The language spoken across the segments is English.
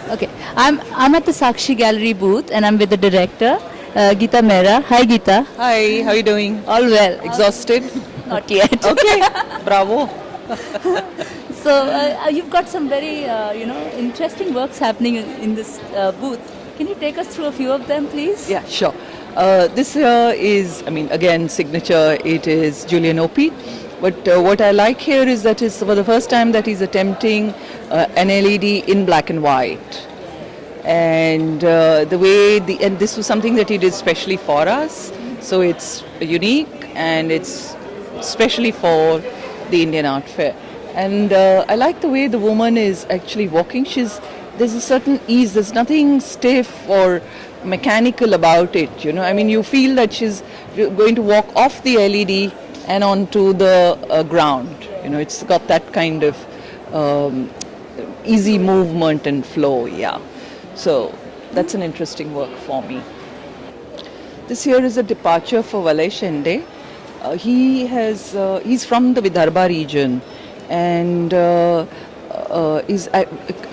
Okay, I'm at the Sakshi Gallery booth and I'm with the director, Geetha Mehra. Hi, Geetha. Hi, how are you doing? All well. Exhausted? Not yet. Okay, bravo. So you've got some very interesting works happening in this booth. Can you take us through a few of them, please? Yeah, sure. This here is, again, signature. It is Julian Opie. But what I like here is that it's for the first time that he's attempting an LED in black and white. And and this was something that he did specially for us. So it's unique and it's specially for the Indian Art Fair. And I like the way the woman is actually walking. There's a certain ease. There's nothing stiff or mechanical about it. You feel that she's going to walk off the LED and onto the ground. It's got that kind of easy movement and flow. Yeah. So that's an interesting work for me. This here is a departure for Valay Shende. He's from the Vidarbha region and is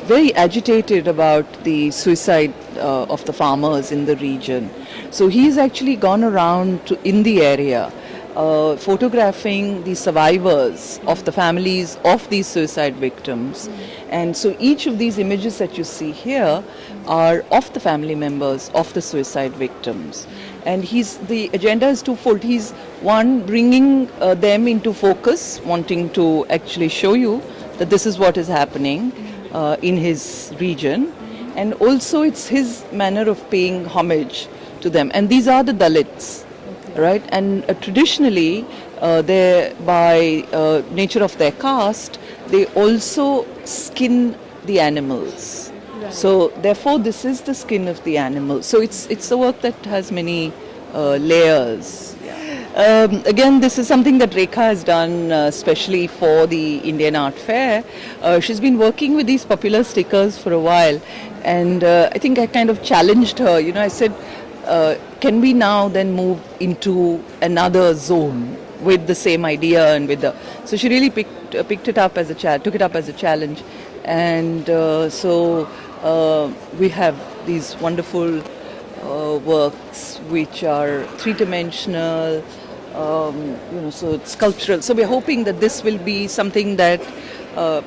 very agitated about the suicide of the farmers in the region. So he's actually gone around in the area photographing the survivors of the families of these suicide victims. And so each of these images that you see here are of the family members of the suicide victims. And the agenda is twofold. He's one, bringing them into focus, wanting to actually show you that this is what is happening in his region. And also it's his manner of paying homage to them. And these are the Dalits, right? And traditionally, by nature of their caste, they also skin the animals. Right. So therefore, this is the skin of the animal. So it's a work that has many layers. Again, this is something that Rekha has done especially for the Indian Art Fair. She's been working with these popular stickers for a while, and I think I kind of challenged her. I said, can we now then move into another zone with the same idea and so she really took it up as a challenge, and so we have these wonderful works which are three-dimensional, so it's sculptural. So we're hoping that this will be something that will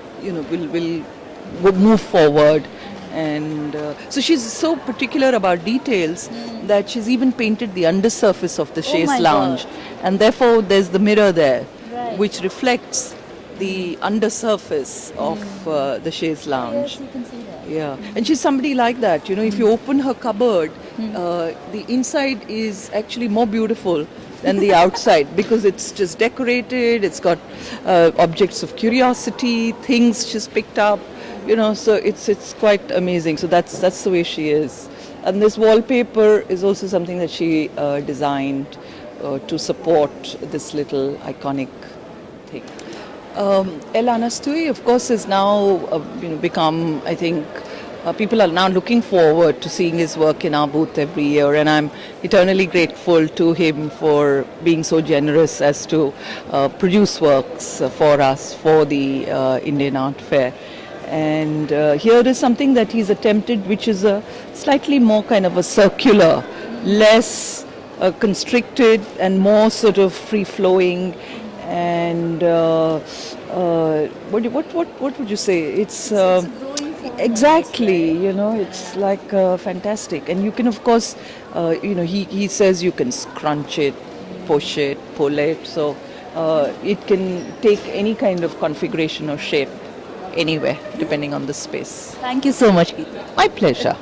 move forward. And so she's so particular about details that she's even painted the undersurface of the chaise lounge. God. And therefore there's the mirror there, right, which reflects the undersurface of the chaise lounge. Yes, you can see that. Yeah, and she's somebody like that. If you open her cupboard, the inside is actually more beautiful than the outside because it's just decorated. It's got objects of curiosity, things she's picked up. So it's quite amazing. So that's the way she is. And this wallpaper is also something that she designed to support this little iconic thing. El Anastui, of course, is now become, I think, people are now looking forward to seeing his work in our booth every year, and I'm eternally grateful to him for being so generous as to produce works for us for the Indian Art Fair. And here is something that he's attempted, which is a slightly more kind of a circular, less constricted and more sort of free-flowing. And what would you say? It's exactly, it's like fantastic. And you can, of course, he says you can scrunch it, push it, pull it. So it can take any kind of configuration or shape anywhere, depending on the space. Thank you so much, Geetha. My pleasure.